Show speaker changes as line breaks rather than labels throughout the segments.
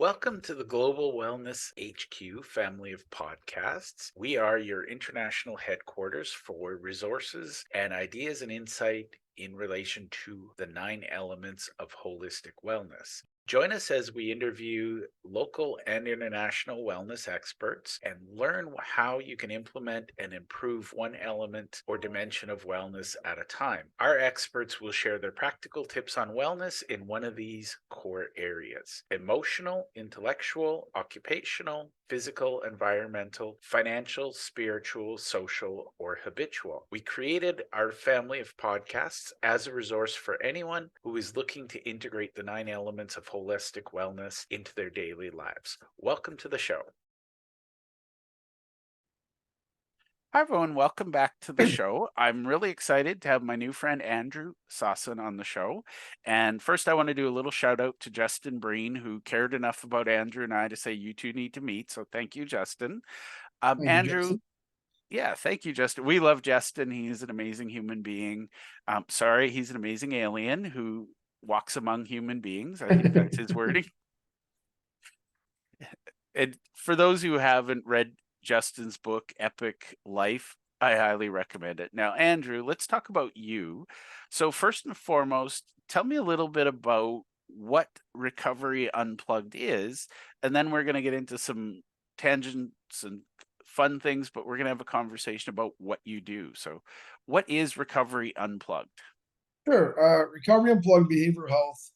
Welcome to the Global Wellness HQ family of podcasts. We are your international headquarters for resources and ideas and insight in relation to the 9 elements of holistic wellness. Join us as we interview local and international wellness experts and learn how you can implement and improve one element or dimension of wellness at a time. Our experts will share their practical tips on wellness in one of these core areas: emotional, intellectual, occupational, physical, environmental, financial, spiritual, social, or habitual. We created our family of podcasts as a resource for anyone who is looking to integrate the 9 elements of holistic wellness into their daily lives. Welcome to the show. Hi, everyone. Welcome back to the show. I'm really excited to have my new friend Andrew Sossin on the show. And first, I want to do a little shout out to Justin Breen, who cared enough about Andrew and I to say you two need to meet. So thank you, Justin.
Thank you,
Andrew,
Justin.
yeah, thank you, Justin. We love Justin. He is an amazing human being. Sorry, he's an amazing alien who walks among human beings. I think that's his wording. And for those who haven't read Justin's book, Epic Life, I highly recommend it. Now, Andrew, let's talk about you. So, first and foremost, tell me a little bit about what Recovery Unplugged is, and then we're going to get into some tangents and fun things, but we're going to have a conversation about what you do. So, what is Recovery Unplugged?
Sure. Recovery Unplugged Behavioral Health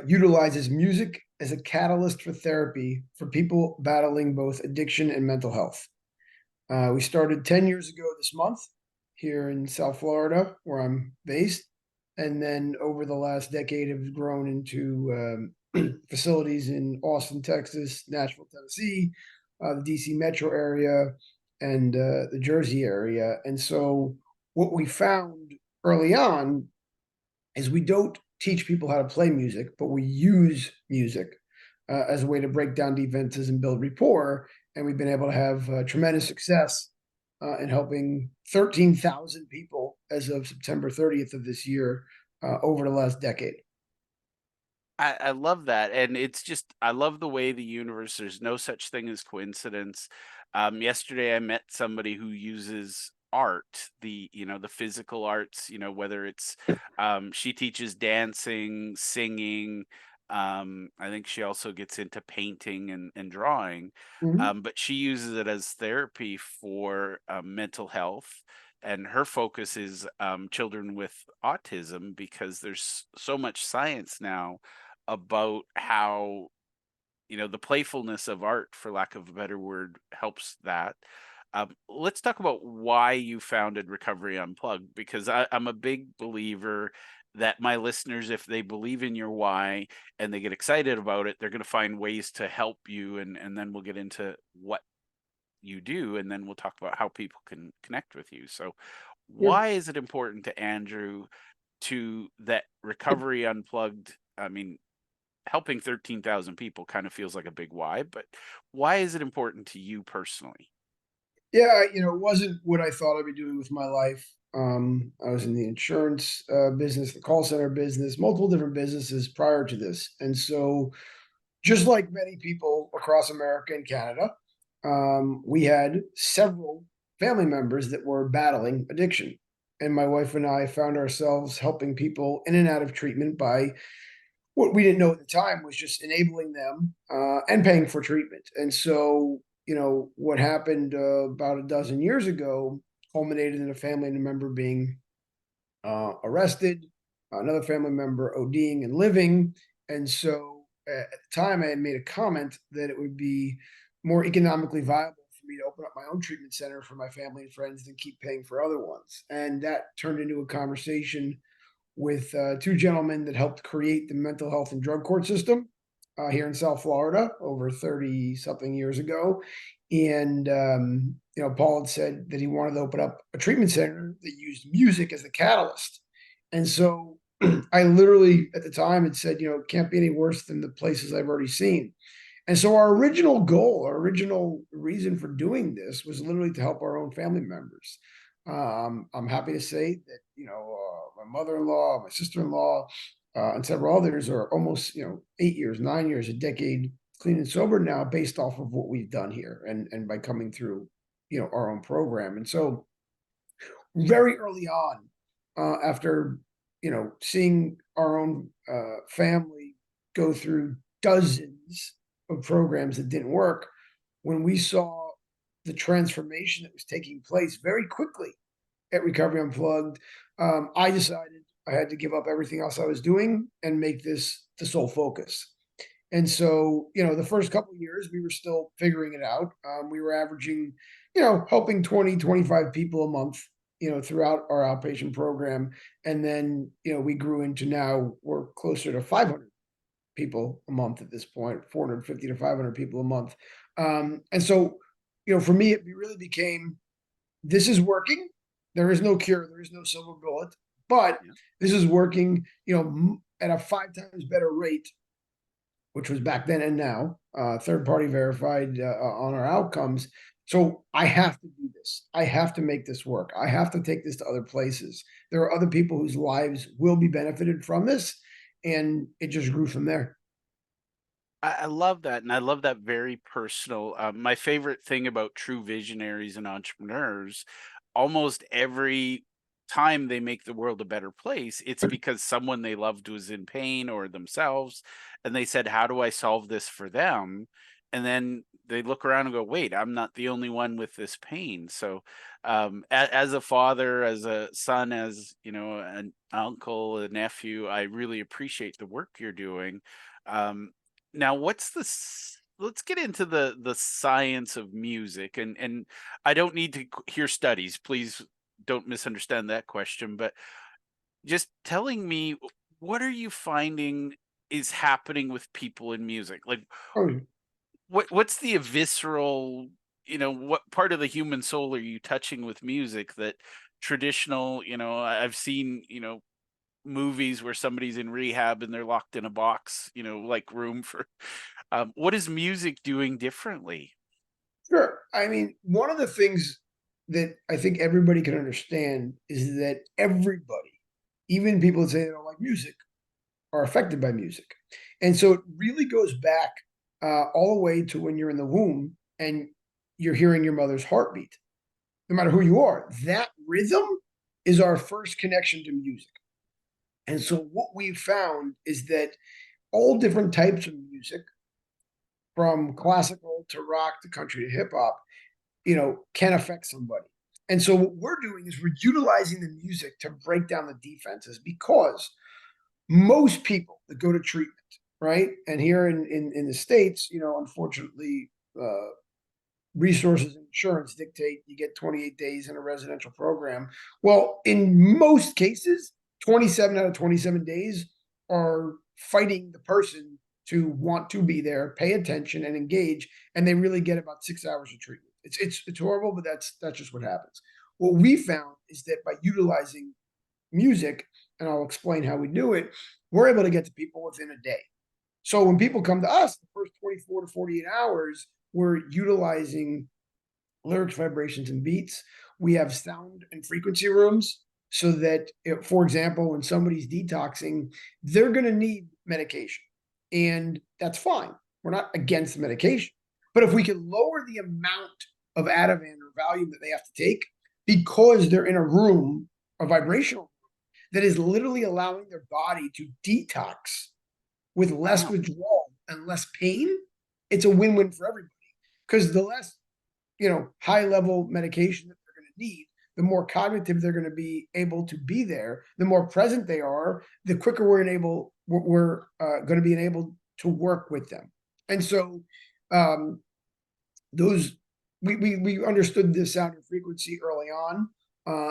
utilizes music as a catalyst for therapy for people battling both addiction and mental health. We started 10 years ago this month here in South Florida, where I'm based. And then over the last decade, have grown into facilities in Austin, Texas, Nashville, Tennessee, the DC metro area, and the Jersey area. And so, what we found early on is we don't teach people how to play music, but we use music as a way to break down defenses and build rapport. And we've been able to have tremendous success in helping 13,000 people as of September 30th of this year over the last decade.
I love that. And it's just, I love the way the universe, there's no such thing as coincidence. Yesterday, I met somebody who uses art, the physical arts, whether it's, she teaches dancing, singing. I think she also gets into painting and drawing,
Mhm.
but she uses it as therapy for mental health. And her focus is children with autism because there's so much science now about how the playfulness of art, for lack of a better word, helps that. Let's talk about why you founded Recovery Unplugged, because I'm a big believer that my listeners, if they believe in your why and they get excited about it, they're going to find ways to help you, and then we'll get into what you do, and then we'll talk about how people can connect with you. So
Yeah.
why is it important to Andrew to that Recovery Unplugged? I mean, helping 13,000 people kind of feels like a big why, but why is it important to you personally?
Yeah, it wasn't what I thought I'd be doing with my life. I was in the insurance business, the call center business, multiple different businesses prior to this. And so, just like many people across America and Canada, we had several family members that were battling addiction. And my wife and I found ourselves helping people in and out of treatment by what we didn't know at the time was just enabling them and paying for treatment. And so, what happened about a dozen years ago culminated in a family member being arrested, another family member ODing and living. And so at the time, I had made a comment that it would be more economically viable for me to open up my own treatment center for my family and friends than keep paying for other ones. And that turned into a conversation with two gentlemen that helped create the mental health and drug court system here in South Florida over 30 something years ago. And, Paul had said that he wanted to open up a treatment center that used music as the catalyst. And so I literally at the time had said, it can't be any worse than the places I've already seen. And so our original goal, our original reason for doing this was literally to help our own family members. I'm happy to say that, my mother-in-law, my sister-in-law, and several others are almost, 8 years, 9 years, a decade clean and sober now based off of what we've done here and by coming through, our own program. And so very early on, after seeing our own family go through dozens of programs that didn't work, when we saw the transformation that was taking place very quickly at Recovery Unplugged, I decided I had to give up everything else I was doing and make this the sole focus. And so, the first couple of years, we were still figuring it out. We were averaging, helping 20, 25 people a month, throughout our outpatient program. And then, we grew into now we're closer to 500 people a month at this point, 450 to 500 people a month. And so, for me, it really became this is working. There is no cure, there is no silver bullet, but
Yeah.
this is working, at a 5 times better rate, which was back then and now, third party verified on our outcomes. So I have to do this. I have to make this work. I have to take this to other places. There are other people whose lives will be benefited from this. And it just grew from there.
I love that, and I love that very personal. My favorite thing about true visionaries and entrepreneurs, almost every time they make the world a better place, it's because someone they loved was in pain or themselves, and they said, "How do I solve this for them?" And then they look around and go, "Wait, I'm not the only one with this pain." So, as a father, as a son, as an uncle, a nephew, I really appreciate the work you're doing. Um, Now, let's get into the science of music, and I don't need to hear studies. Please don't misunderstand that question, but just telling me, what are you finding is happening with people in music? Like,
Oh,
what's the visceral, what part of the human soul are you touching with music that traditional, I've seen, movies where somebody's in rehab and they're locked in a box, like room for what is music doing differently?
sure. I mean, one of the things that I think everybody can understand is that everybody, even people that say they don't like music, are affected by music. And so it really goes back all the way to when you're in the womb and you're hearing your mother's heartbeat, no matter who you are. That rhythm is our first connection to music. And so what we've found is that all different types of music, from classical to rock to country to hip hop, can affect somebody. And so what we're doing is we're utilizing the music to break down the defenses because most people that go to treatment, right? And here in the States, unfortunately, resources and insurance dictate you get 28 days in a residential program. Well, in most cases, 27 out of 27 days are fighting the person to want to be there, pay attention, and engage, and they really get about 6 hours of treatment. It's horrible, but that's just what happens. What we found is that by utilizing music, and I'll explain how we do it, we're able to get to people within a day. So when people come to us, the first 24 to 48 hours, we're utilizing lyrics, vibrations, and beats. We have sound and frequency rooms so that, if, for example, when somebody's detoxing, they're going to need medication. And that's fine. We're not against medication. But if we can lower the amount of Ativan or Valium that they have to take because they're in a room, a vibrational that is literally allowing their body to detox with less
Wow.
withdrawal and less pain, it's a win-win for everybody. Because the less, high level medication that they're going to need, the more cognitive they're going to be able to be there, the more present they are, the quicker we're going to be enabled to work with them. And so um, those we understood the sound and frequency early on,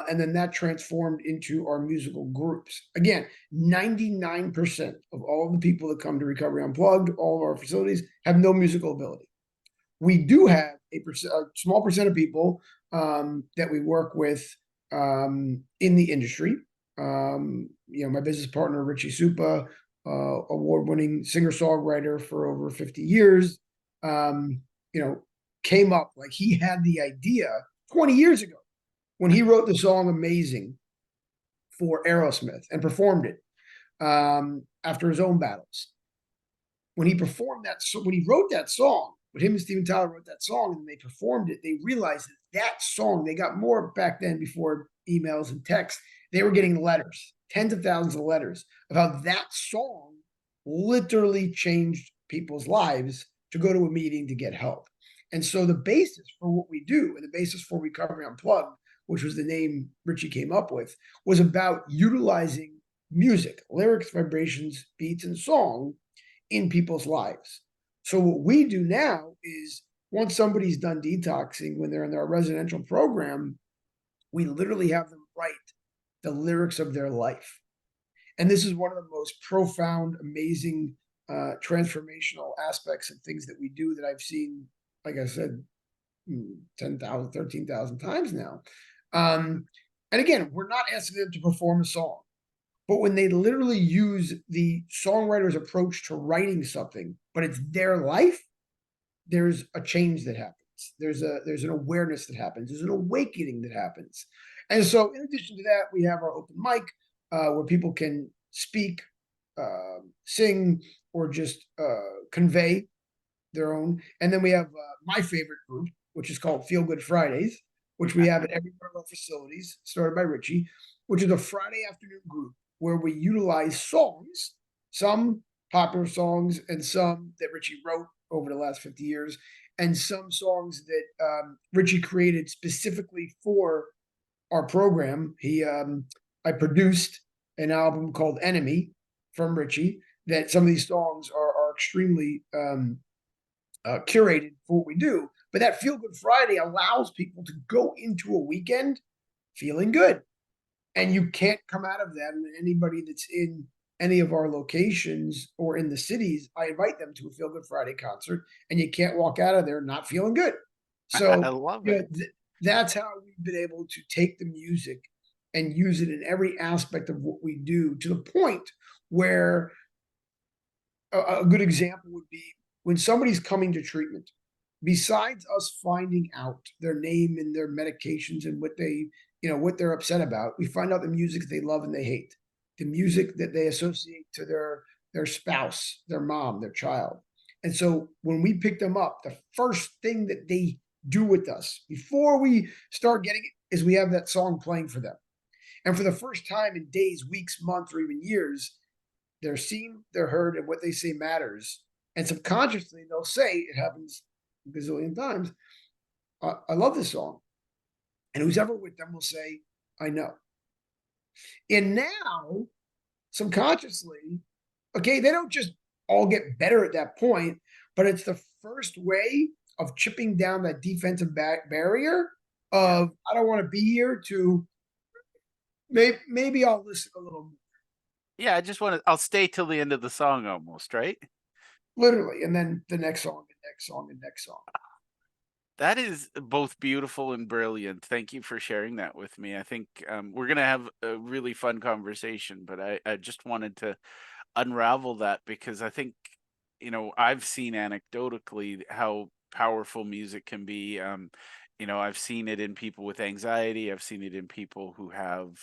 and then that transformed into our musical groups. Again, 99% of all of the people that come to Recovery Unplugged, all of our facilities, have no musical ability. We do have a small percent of people that we work with in the industry. My business partner Richie Supa, award-winning singer-songwriter for over 50 years, um, you know, came up like he had the idea 20 years ago when he wrote the song "Amazing" for Aerosmith and performed it after his own battles. when he performed that, so when he wrote that song, when him and Steven Tyler wrote that song and they performed it, they realized that that song, they got more back then before emails and text. They were getting letters, tens of thousands of letters of how that song literally changed people's lives to go to a meeting to get help. And so the basis for what we do and the basis for Recovery Unplugged, which was the name Richie came up with, was about utilizing music, lyrics, vibrations, beats, and song in people's lives. So what we do now is once somebody's done detoxing, when they're in their residential program, we literally have them write the lyrics of their life. And this is one of the most profound, amazing, transformational aspects and things that we do that I've seen, like I said, 10,000, 13,000 times now. And again, we're not asking them to perform a song. But when they literally use the songwriter's approach to writing something, but it's their life, there's a change that happens. There's an awareness that happens. There's an awakening that happens. And so, in addition to that, we have our open mic where people can speak, sing, or just convey their own. And then we have my favorite group, which is called Feel Good Fridays, which we have at every one of our facilities, started by Richie, which is a Friday afternoon group where we utilize songs, some popular songs and some that Richie wrote over the last 50 years, and some songs that Richie created specifically for our program. I produced an album called Enemy from Richie. That some of these songs are extremely curated for what we do. But that Feel Good Friday allows people to go into a weekend feeling good. And you can't come out of that. And anybody that's in any of our locations or in the cities, I invite them to a Feel Good Friday concert, and you can't walk out of there not feeling good.
I
So,
love
you
it.
know, that's how we've been able to take the music and use it in every aspect of what we do to the point where a good example would be when somebody's coming to treatment, besides us finding out their name and their medications and what they, what they're upset about, we find out the music they love and they hate, the music that they associate to their spouse, their mom, their child. And so when we pick them up, the first thing that they do with us before we start getting it is we have that song playing for them. And for the first time in days, weeks, months, or even years, they're seen, they're heard, and what they say matters. And subconsciously, they'll say, it happens a gazillion times, I love this song. And who's ever with them will say, I know. And now, subconsciously, okay, they don't just all get better at that point, but it's the first way of chipping down that defensive barrier of, I don't want to be here, to maybe I'll listen a little more.
Yeah, I'll stay till the end of the song almost, right?
Literally. And then the next song, the next song, the next song.
That is both beautiful and brilliant. Thank you for sharing that with me. I think we're going to have a really fun conversation, but I just wanted to unravel that because I think, I've seen anecdotally how powerful music can be. I've seen it in people with anxiety. I've seen it in people who have,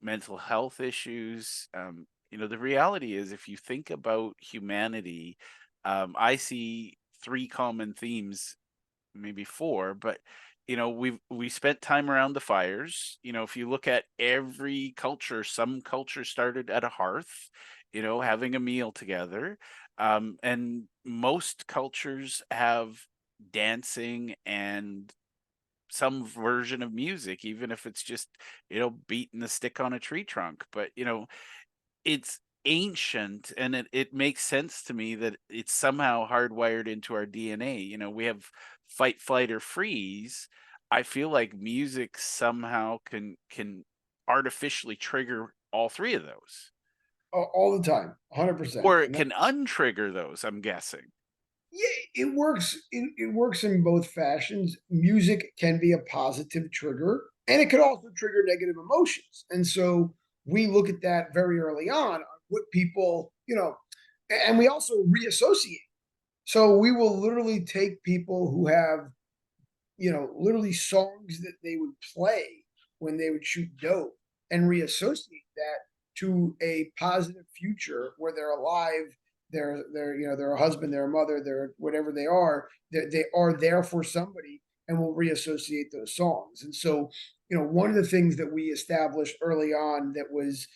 mental health issues. The reality is, if you think about humanity, I see three common themes, maybe four, but we spent time around the fires. If you look at every culture, some culture started at a hearth, having a meal together. And most cultures have dancing and some version of music, even if it's just, beating the stick on a tree trunk. But it's ancient, and it makes sense to me that it's somehow hardwired into our DNA. We have fight, flight, or freeze. I feel like music somehow can artificially trigger all three of those,
All the time, 100%.
or it
And
can untrigger those, I'm guessing.
yeah, it works. It works in both fashions. Music can be a positive trigger, and it could also trigger negative emotions. And so we look at that very early on what people, and we also reassociate. So we will literally take people who have, literally songs that they would play when they would shoot dope and reassociate that to a positive future where they're alive, they're a husband, they're a mother, they're whatever they are there for somebody, and will reassociate those songs. And so, one of the things that we established early on that was,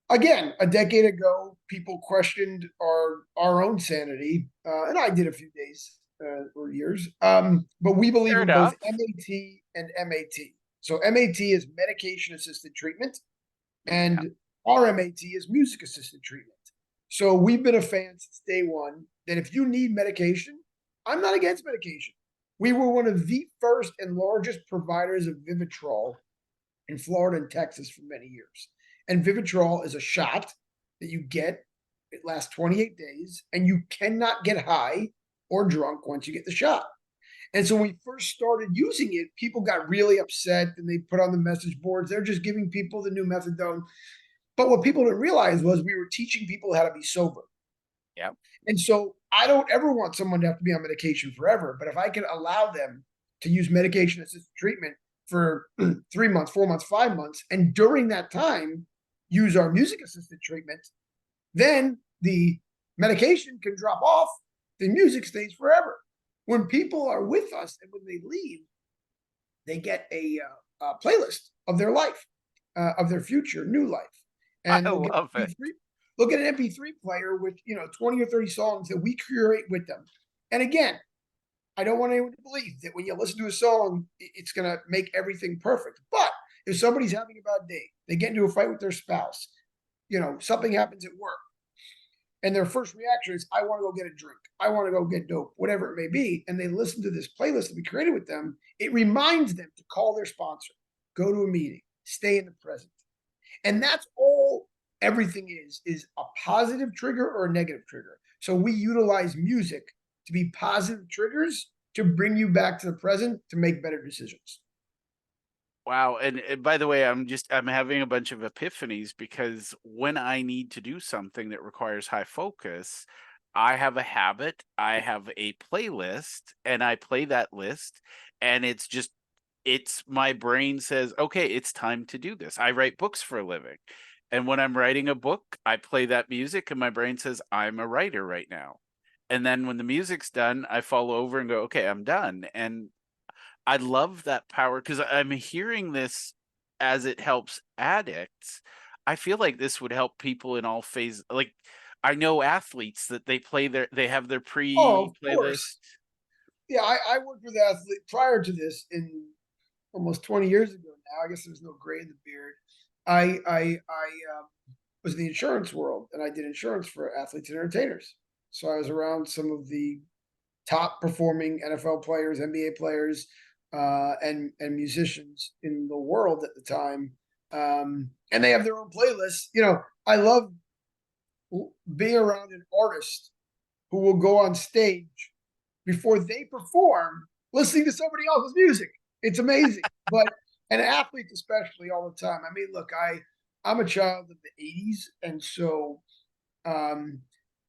again, a decade ago, people questioned our own sanity, and I did a few days or years. But we believe
Fair
in both
enough.
MAT and MAT. So MAT is medication assisted treatment,
Yeah.
and RMAT is music assisted treatment. So we've been a fan since day one that if you need medication, I'm not against medication. We were one of the first and largest providers of Vivitrol in Florida and Texas for many years. And Vivitrol is a shot that you get. It lasts 28 days, and you cannot get high or drunk once you get the shot. And so when we first started using it, people got really upset and they put on the message boards, they're just giving people the new methadone. But what people didn't realize was we were teaching people how to be sober.
Yeah.
And so I don't ever want someone to have to be on medication forever. But if I can allow them to use medication assisted treatment for 3 months, 4 months, 5 months, and during that time, use our music assisted treatment, then the medication can drop off, the music stays forever. When people are with us and when they leave, they get a playlist of their life, of their future new life,
I
and they'll get
love it.
MP3. They'll get an MP3 player with 20 or 30 songs that we curate with them. And again, I don't want anyone to believe that when you listen to a song, it's going to make everything perfect. But if somebody's having a bad day, they get into a fight with their spouse, something happens at work, and their first reaction is, I want to go get a drink. I want to go get dope, whatever it may be. And they listen to this playlist that we created with them. It reminds them to call their sponsor, go to a meeting, stay in the present. And that's all everything is a positive trigger or a negative trigger. So we utilize music to be positive triggers to bring you back to the present to make better decisions.
Wow. And by the way, I'm having a bunch of epiphanies because when I need to do something that requires high focus, I have a habit, I have a playlist, and I play that list, and it's my brain says, okay, it's time to do this. I write books for a living. And when I'm writing a book, I play that music, and my brain says, I'm a writer right now. And then when the music's done, I fall over and go, okay, I'm done. And I love that power because I'm hearing this as it helps addicts. I feel like this would help people in all phases. Like I know athletes that they have their
Oh,
pre
of
playlist.
course. Yeah, I worked with athletes prior to this in almost 20 years ago now. I guess there's no gray in the beard. I was in the insurance world, and I did insurance for athletes and entertainers. So I was around some of the top performing NFL players, NBA players, and musicians in the world at the time. And they have their own playlists. I love being around an artist who will go on stage before they perform, listening to somebody else's music. It's amazing. But and athletes especially all the time. I mean, look, I'm a child of the '80s, and so um,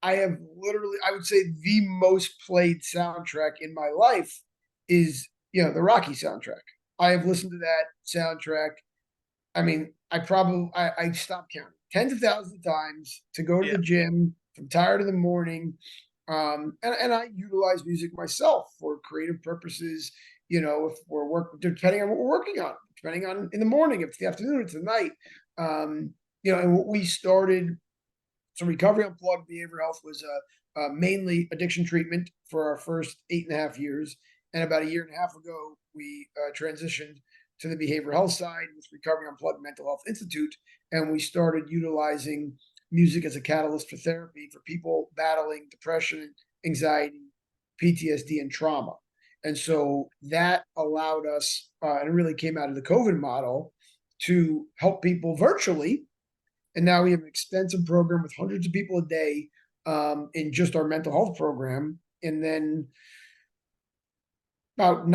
I have literally, I would say, the most played soundtrack in my life is the Rocky soundtrack. I have listened to that soundtrack. I mean, I stopped counting tens of thousands of times to go to
Yeah.
the gym. If I'm tired in the morning, and I utilize music myself for creative purposes. If depending on what we're working on, depending on in the morning, if it's the afternoon, it's the night. And what we started, so Recovery Unplugged Behavioral Health was mainly addiction treatment for our first 8.5 years. And about a year and a half ago, we transitioned to the behavioral health side with Recovery Unplugged Mental Health Institute. And we started utilizing music as a catalyst for therapy for people battling depression, anxiety, PTSD, and trauma. And so that allowed us, and it really came out of the COVID model, to help people virtually. And now we have an extensive program with hundreds of people a day in just our mental health program. And then about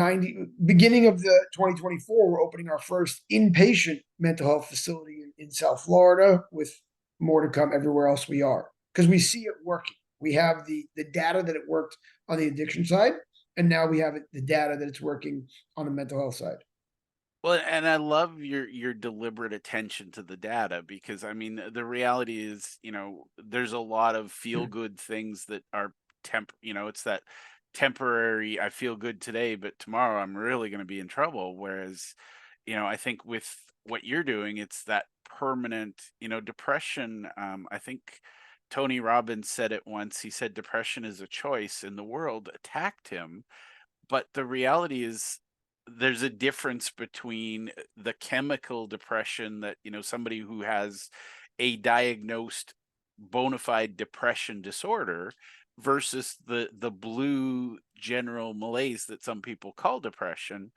beginning of the 2024, we're opening our first inpatient mental health facility in South Florida, with more to come everywhere else we are, because we see it working. We have the data that it worked on the addiction side, and now we have the data that it's working on the mental health side.
Well, and I love your deliberate attention to the data because I mean the reality is, there's a lot of feel good things that are it's that temporary I feel good today, but tomorrow I'm really going to be in trouble. Whereas, I think with what you're doing, it's that permanent, depression. I think Tony Robbins said it once. He said depression is a choice, and the world attacked him, but the reality is there's a difference between the chemical depression that, somebody who has a diagnosed bona fide depression disorder versus the blue general malaise that some people call depression.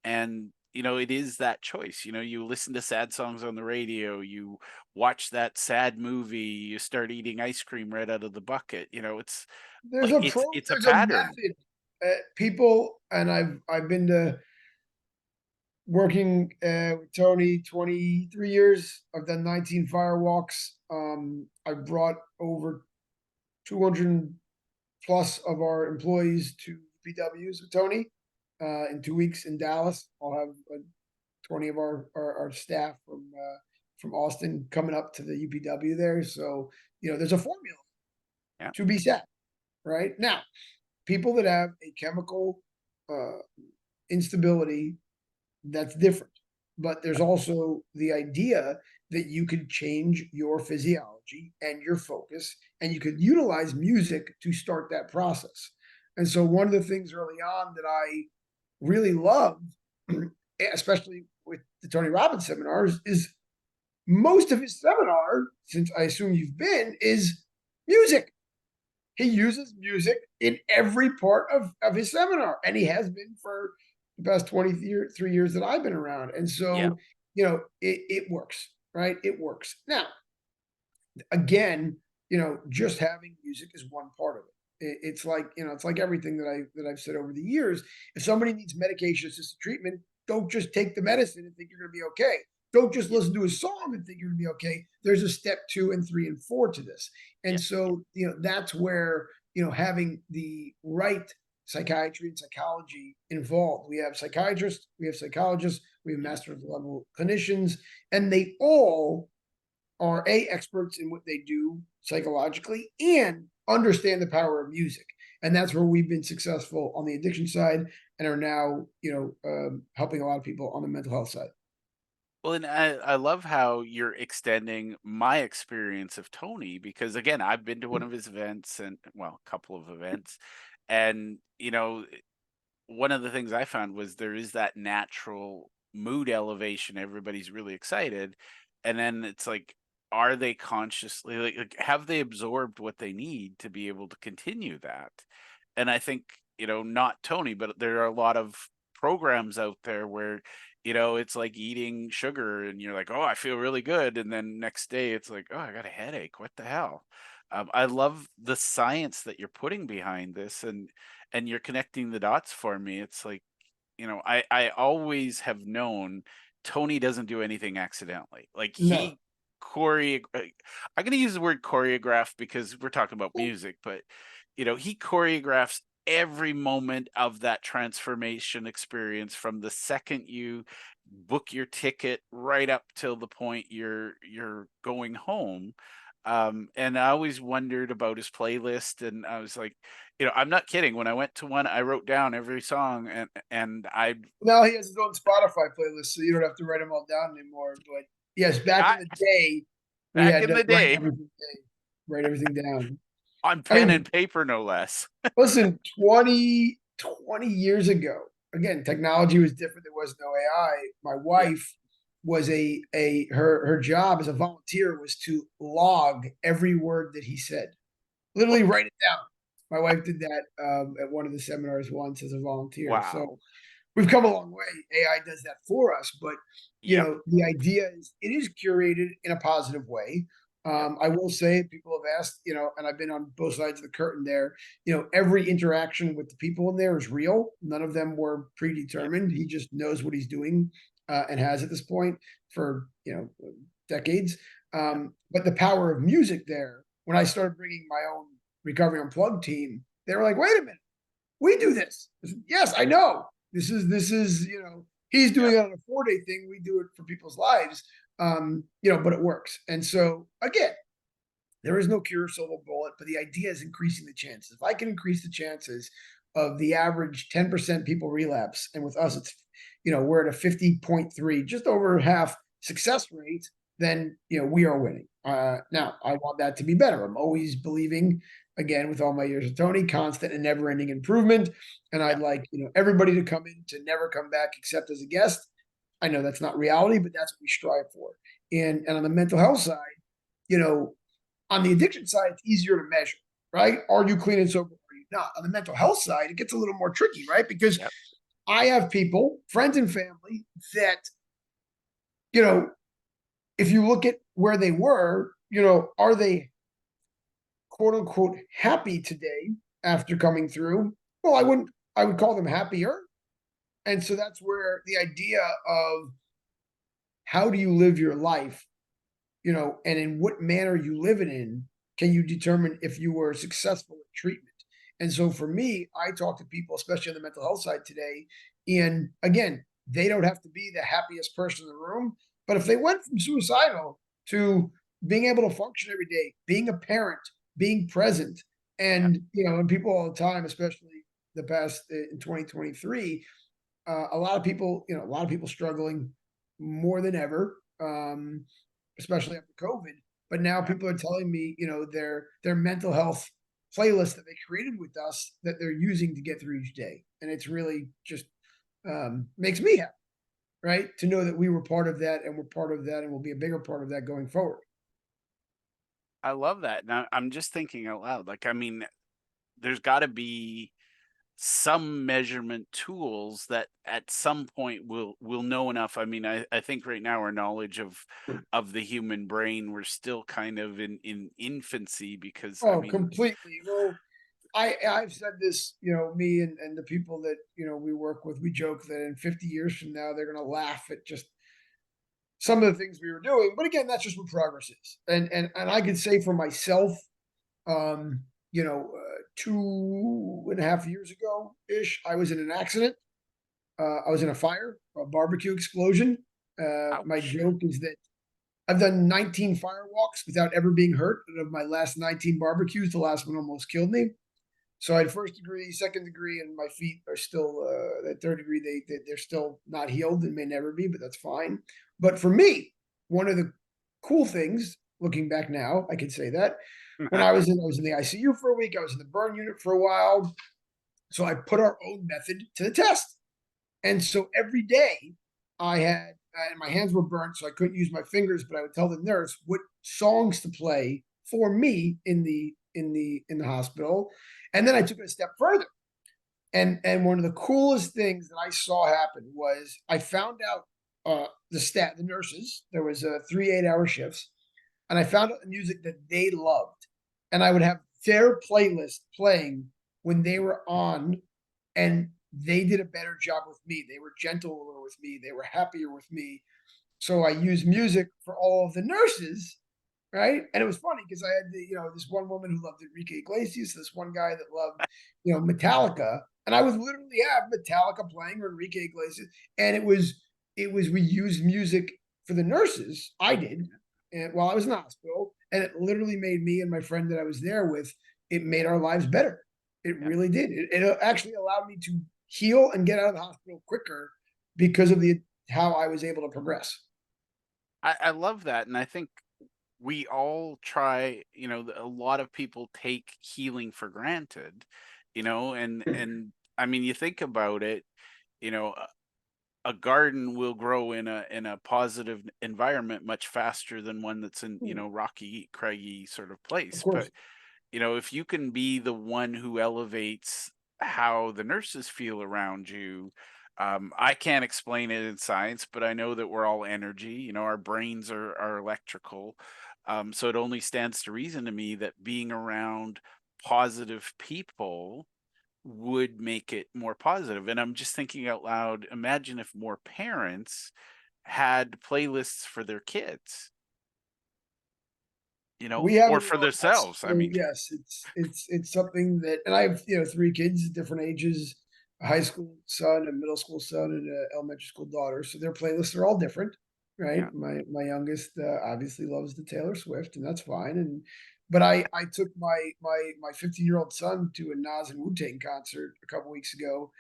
And, it is that choice. You listen to sad songs on the radio, you watch that sad movie, you start eating ice cream right out of the bucket. It's like it's a
There's a
pattern.
method. People, and I've been to working with Tony 23 years. I've done 19 firewalks. I brought over 200 plus of our employees to PWs with Tony in 2 weeks in Dallas. I'll have 20 of our staff from Austin coming up to the UPW there. So, there's a formula
Yeah.
to be set right now. People that have a chemical uh, instability, that's different. But there's also the idea that you could change your physiology and your focus, and you could utilize music to start that process. And so, one of the things early on that I really loved, especially with the Tony Robbins seminars, is most of his seminar, since I assume you've been, is music. He uses music in every part of his seminar, and he has been for the past 23 years that I've been around. And
Yeah.
so, it works, right? It works. Now, again, just having music is one part of it. It's like, it's like everything that I've said over the years. If somebody needs medication assisted treatment, don't just take the medicine and think you're going to be okay. Don't just
Yeah.
listen to a song and think you're going to be okay. There's a step 2 and 3 and 4 to this.
Yeah.
And so, that's where, having the right psychiatry and psychology involved. We have psychiatrists, we have psychologists, we have
Mhm.
master's level clinicians, and they all are experts in what they do psychologically and understand the power of music. And that's where we've been successful on the addiction side and are now, helping a lot of people on the mental health side.
Well, and I love how you're extending my experience of Tony because again, I've been to one of his events and well, a couple of events. And, one of the things I found was there is that natural mood elevation. Everybody's really excited. And then it's like, are they consciously like have they absorbed what they need to be able to continue that? And I think, not Tony, but there are a lot of programs out there where, it's like eating sugar and you're like, oh, I feel really good. And then next day it's like, oh, I got a headache. What the hell? I love the science that you're putting behind this and you're connecting the dots for me. It's like, I always have known Tony doesn't do anything accidentally. Like
No.
he I'm going to use the word choreograph because we're talking about music, but he choreographs every moment of that transformation experience from the second you book your ticket right up till the point you're going home. And I always wondered about his playlist, and I was like, I'm not kidding. When I went to one, I wrote down every song, and
Now he has his own Spotify playlist, so you don't have to write them all down anymore. But yes, back
I
in the day, we
back
had
in
to
the day
write everything down.
on
I
pen
mean,
and paper, no less.
listen, 20 years ago, again, technology was different. There was no AI. My
Yeah.
wife was her job as a volunteer was to log every word that he said, literally write it down. My wife did that at one of the seminars once as a volunteer. So
Wow.
we've come a long way. AI does that for us, but
Yep.
the idea is it is curated in a positive way.
Yep.
I will say people have asked, and I've been on both sides of the curtain there. Every interaction with the people in there is real. None of them were
Yep.
predetermined. He just knows what he's doing and has at this point for decades.
Yep.
But the power of music there. When I started bringing my own Recovery Unplugged team, they were like, "Wait a minute, we do this." I said, yes, I know. This is He's
Yeah.
doing it on a 4-day thing. We do it for people's lives. But it works. And so again, there is no cure silver bullet, but the idea is increasing the chances. If I can increase the chances of the average 10% people relapse, and with us, it's, we're at a 50.3, just over half success rate, then, we are winning. Now, I want that to be better. I'm always believing, again, with all my years of Tony, constant and never ending improvement. And
Yeah.
I'd like, everybody to come in to never come back except as a guest. I know that's not reality, but that's what we strive for. And on the mental health side, you know, on the addiction side, it's easier to measure, right? Are you clean and sober? Are you not? On the mental health side, it gets a little more tricky, right? Because
Yep.
I have people, friends and family, that, you know, if you look at where they were, are they quote unquote happy today after coming through? Well, I would call them happier. And so that's where the idea of how do you live your life, and in what manner you live it in, can you determine if you were successful in treatment? And so for me, I talk to people, especially on the mental health side today, and again, they don't have to be the happiest person in the room, but if they went from suicidal to being able to function every day, being a parent, being present,
Yep.
and people all the time, especially the past in 2023, a lot of people struggling more than ever, especially after COVID. But now
Yep.
people are telling me, their mental health playlist that they created with us that they're using to get through each day, and it's really just makes me happy, right? To know that we were part of that, and we're part of that, and we'll be a bigger part of that going forward.
I love that. Now I'm just thinking out loud. Like, I mean, there's got to be some measurement tools that at some point will know enough. I mean, I think right now our knowledge of the human brain, we're still kind of in infancy because I
Oh,
mean,
completely. Well, I've said this, me and the people that we work with, we joke that in 50 years from now they're going to laugh at just some of the things we were doing. But again, that's just what progress is. And I can say for myself, 2.5 years ago ish, I was in an accident. I was in a fire, a barbecue explosion. My
ouch.
joke is that I've done 19 fire walks without ever being hurt. And of my last 19 barbecues, the last one almost killed me. So I had first degree, second degree, and my feet are still at third degree. They're still not healed and may never be, but that's fine. But for me, one of the cool things, looking back now, I could say that when I was in the ICU for a week. I was in the burn unit for a while. So I put our own method to the test. And so every day I had, and my hands were burnt, so I couldn't use my fingers, but I would tell the nurse what songs to play for me in the hospital. And then I took it a step further. And one of the coolest things that I saw happen was I found out the nurses, there was 3 8-hour shifts, and I found out the music that they loved. And I would have their playlist playing when they were on, and they did a better job with me. They were gentler with me. They were happier with me. So I used music for all of the nurses, right? And it was funny because I had this one woman who loved Enrique Iglesias, this one guy that loved Metallica, and I would literally have Metallica playing or Enrique Iglesias, and it was we used music for the nurses. I did, and while I was in the hospital, and it literally made me and my friend that I was there with. It made our lives better. It
Yeah.
really did. It actually allowed me to heal and get out of the hospital quicker because of the how I was able to progress.
I love that, and I think we all try. A lot of people take healing for granted, and I mean, you think about it. You know, a garden will grow in a positive environment much faster than one that's in rocky, craggy sort of
Of
place.
course.
But if you can be the one who elevates how the nurses feel around you, I can't explain it in science, but I know that we're all energy. Our brains are electrical. So it only stands to reason to me that being around positive people would make it more positive. And I'm just thinking out loud, imagine if more parents had playlists for their kids,
We have
or
it in
for
our house.
themselves. I
So
mean,
yes, it's something that, and I have 3 kids, different ages. a high school son, a middle school son, and an elementary school daughter. So their playlists are all different, right?
Yeah.
My youngest obviously loves the Taylor Swift, and that's fine. And but I took my 15-year-old son to a Nas and Wu Tang concert a couple weeks ago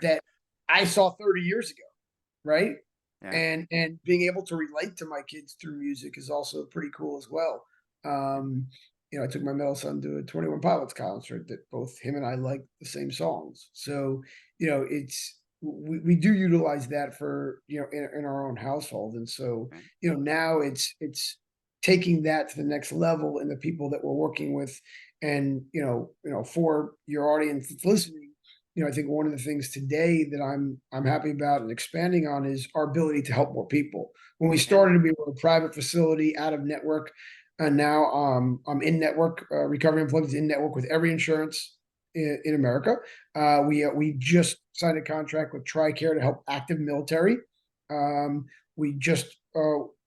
that I saw 30 years ago, right?
Yeah.
And being able to relate to my kids through music is also pretty cool as well. Um, I took my middle son to a 21 Pilots concert that both him and I like the same songs. So, it's we do utilize that for in our own household. And so,
Okay.
now it's taking that to the next level in the people that we're working with. And for your audience that's listening, I think one of the things today that I'm happy about and expanding on is our ability to help more people. When we
Yeah.
started, we were a private facility out of network, and now I'm in network. Recovery Unplugged is in network with every insurance in America. We just signed a contract with TRICARE to help active military. We just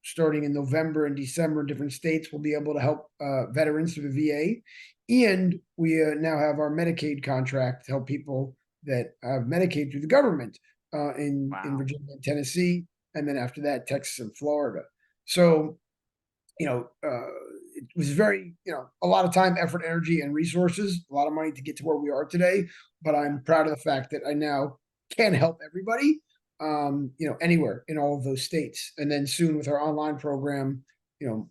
starting in November and December in different states, we'll be able to help veterans through the VA, and we now have our Medicaid contract to help people that have Medicaid through the government in
Wow.
Virginia and Tennessee, and then after that, Texas and Florida. So, it was very, a lot of time, effort, energy, and resources, a lot of money to get to where we are today. But
Yeah.
I'm proud of the fact that I now can help everybody, anywhere in all of those states. And then soon with our online program,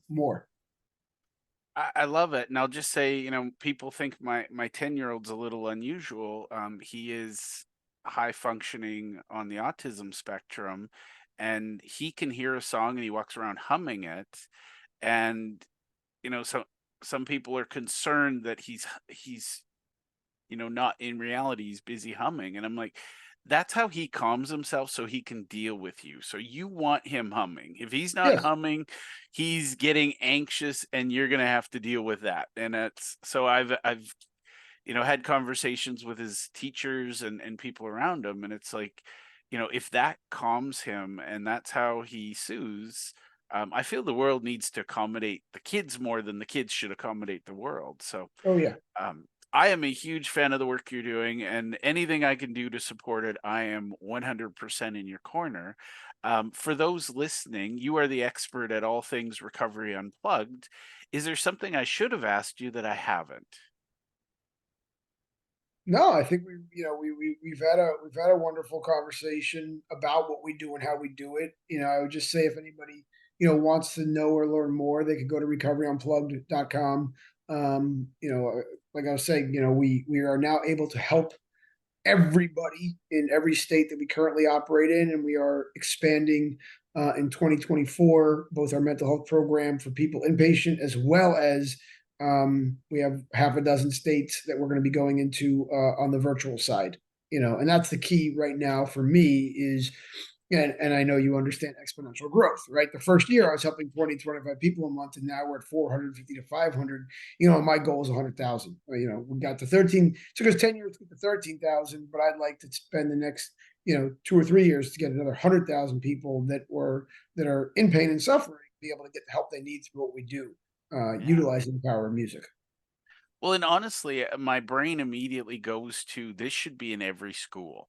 more.
I love it, and I'll just say, people think my 10-year-old's a little unusual. He is high functioning on the autism spectrum, and he can hear a song and he walks around humming it. And so some people are concerned that he's not in reality, he's busy humming. And I'm like, that's how he calms himself so he can deal with you. So you want him humming. If he's not
Yes.
humming, he's getting anxious and you're gonna have to deal with that. And that's so I've had conversations with his teachers and people around him, and it's like, if that calms him and that's how he soothes, I feel the world needs to accommodate the kids more than the kids should accommodate the world. So
Oh yeah.
um, I am a huge fan of the work you're doing, and anything I can do to support it, I am 100% in your corner. For those listening, you are the expert at all things Recovery Unplugged. Is there something I should have asked you that I haven't?
No, I think we've had a wonderful conversation about what we do and how we do it. I would just say if anybody wants to know or learn more, they could go to recoveryunplugged.com. Like I was saying, we are now able to help everybody in every state that we currently operate in, and we are expanding in 2024 both our mental health program for people inpatient as well as we have half a dozen states that we're going to be going into on the virtual side. And that's the key right now for me is, and I know you understand exponential growth, right? The first year I was helping 20, 25 people a month, and now we're at 450 to 500. My goal is 100,000. We got to 13, it took us 10 years to get to 13,000, but I'd like to spend the next, 2 or 3 years to get another 100,000 people that are in pain and suffering, be able to get the help they need through what we do,
Yeah.
utilizing the power of music.
Well, and honestly, my brain immediately goes to this should be in every school.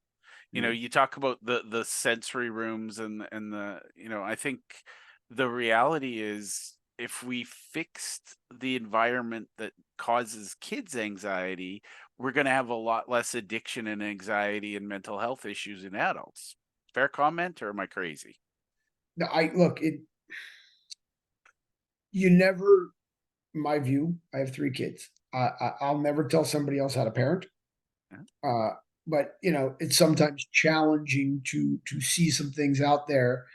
Mhm.
You talk about the sensory rooms and I think the reality is if we fixed the environment that causes kids anxiety, we're going to have a lot less addiction and anxiety and mental health issues in adults. Fair comment, or am I crazy?
No, I look it. You never, my view. I have 3 kids. I'll never tell somebody else how to parent.
Yeah.
Uh, but it's sometimes challenging to see some things out there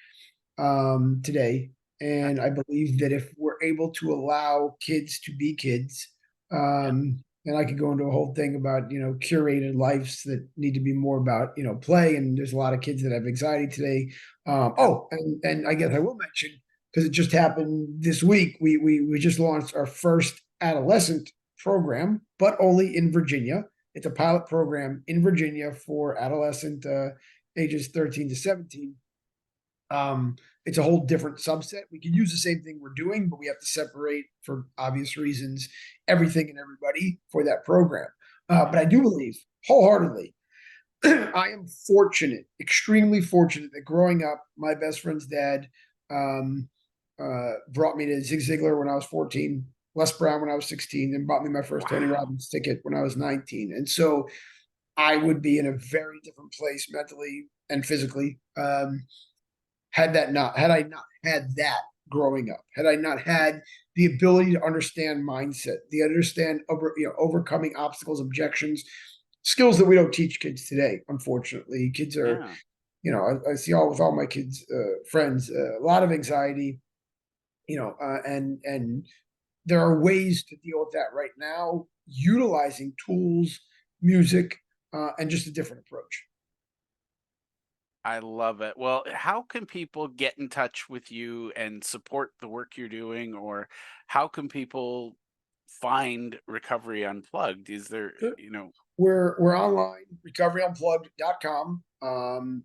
today.
Yeah.
And I believe that if we're able to allow kids to be kids,
Yeah.
and I could go into a whole thing about curated lives that need to be more about play. And there's a lot of kids that have anxiety today.
Yeah.
And I guess I will mention because it just happened this week. We just launched our first adolescent program, but only in Virginia. It's a pilot program in Virginia for adolescent ages 13 to 17. um, it's a whole different subset. We can use the same thing we're doing, but we have to separate for obvious reasons everything and everybody for that program. But
Yeah.
I do believe wholeheartedly I am fortunate, extremely fortunate, that growing up, my best friend's dad um, brought me to Zig Ziglar when I was 14, Les Brown when I was 16, and bought me my first Tony
Wow.
Robbins ticket when I was 19. And so I would be in a very different place mentally and physically, had I not had that growing up, had I not had the ability to understand mindset, the understand overcoming obstacles, objections, skills that we don't teach kids today. Unfortunately, kids are,
Yeah.
I see all with all my kids friends, a lot of anxiety, and there are ways to deal with that right now, utilizing tools, music, and just a different approach.
I love it. Well, how can people get in touch with you and support the work you're doing, or how can people find Recovery Unplugged? Is there,
We're online, recoveryunplugged.com. I'm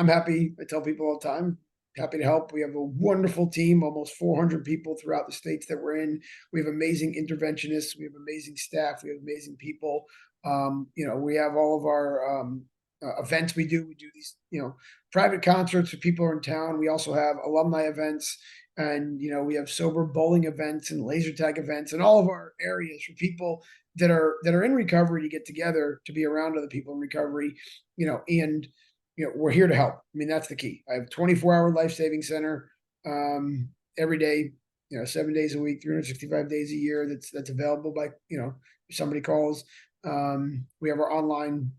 happy. I tell people all the time, happy to help. We have a wonderful team, almost 400 people throughout the states that we're in. We have amazing interventionists. We have amazing staff. We have amazing people. We have all of our events we do. We do these, private concerts if people are in town. We also have alumni events, and we have sober bowling events and laser tag events, and all of our areas for people that are in recovery to get together, to be around other people in recovery, and we're here to help. I mean, that's the key. I have a 24-hour life saving center every day, 7 days a week, 365 days a year. That's available by if somebody calls. We have our online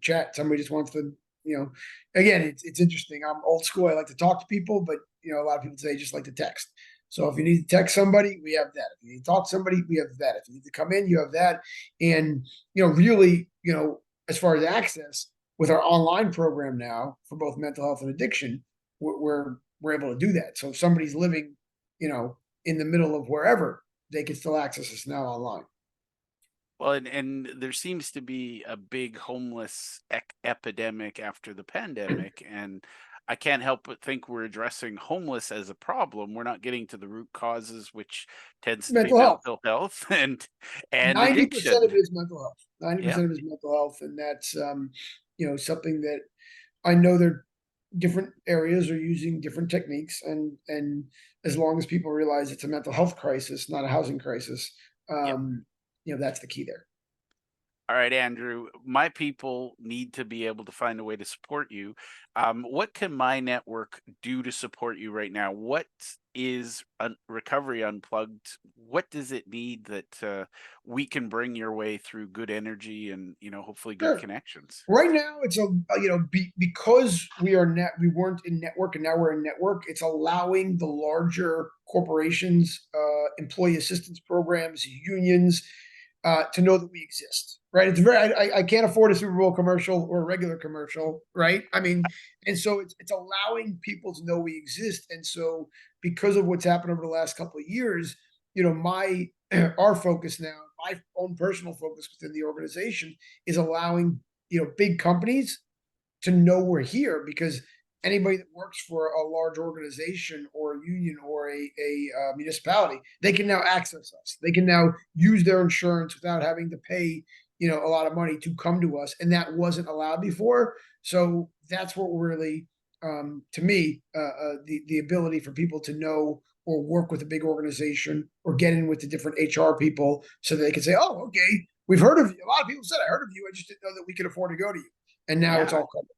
chat. Somebody just wants to again, it's interesting. I'm old school. I like to talk to people, but a lot of people say just like to text. So if you need to text somebody, we have that. If you need to talk to somebody, we have that. If you need to come in, you have that. And really, as far as access with our online program now for both mental health and addiction, we're able to do that. So if somebody's living, in the middle of wherever, they can still access us now online.
well, and there seems to be a big homeless epidemic after the pandemic, and I can't help but think we're addressing homeless as a problem. We're not getting to the root causes, which tends to be
Mental health.
mental health and
90% of
addiction.
it is mental health. Ninety
Yeah.
percent of it is mental health, and that's something that I know there different areas are using different techniques, and as long as people realize it's a mental health crisis, not a housing crisis,
Yep.
that's the key there.
All right, Andrew, my people need to be able to find a way to support you. What can my network do to support you right now? What is Recovery Unplugged? What does it need that we can bring your way through good energy and, hopefully good
Sure.
connections?
Right now, it's because we weren't in network and now we're in network. It's allowing the larger corporations, employee assistance programs, unions, to know that we exist. Right? It's very. I can't afford a Super Bowl commercial or a regular commercial. Right? I mean, and so it's allowing people to know we exist. And so because of what's happened over the last couple of years, my our focus now, my own personal focus within the organization, is allowing big companies to know we're here, because anybody that works for a large organization or a union or a municipality, they can now access us. They can now use their insurance without having to pay a lot of money to come to us, and that wasn't allowed before. So that's what really, to me, the ability for people to know or work with a big organization or get in with the different HR people, so they can say, "Oh, okay, we've heard of you." A lot of people said, "I heard of you. I just didn't know that we could afford to go to you." And now it's
Yeah.
all covered.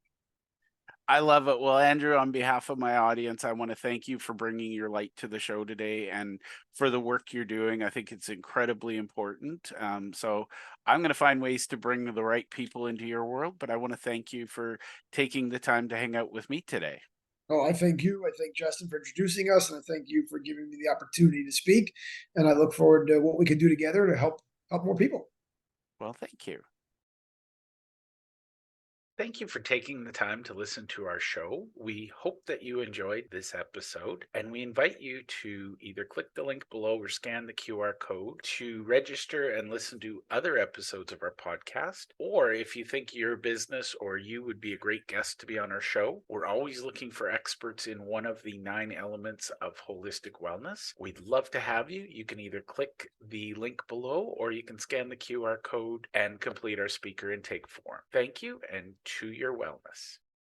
I love it. Well, Andrew, on behalf of my audience, I want to thank you for bringing your light to the show today and for the work you're doing. I think it's incredibly important. So I'm going to find ways to bring the right people into your world, but I want to thank you for taking the time to hang out with me today.
Oh, I thank you. I thank Justin for introducing us, and I thank you for giving me the opportunity to speak. And I look forward to what we can do together to help more people.
Well, thank you.
Thank you for taking the time to listen to our show. We hope that you enjoyed this episode, and we invite you to either click the link below or scan the QR code to register and listen to other episodes of our podcast. Or if you think your business or you would be a great guest to be on our show, we're always looking for experts in one of the 9 elements of holistic wellness. We'd love to have you. You can either click the link below or you can scan the QR code and complete our speaker intake form. Thank you, and to your wellness.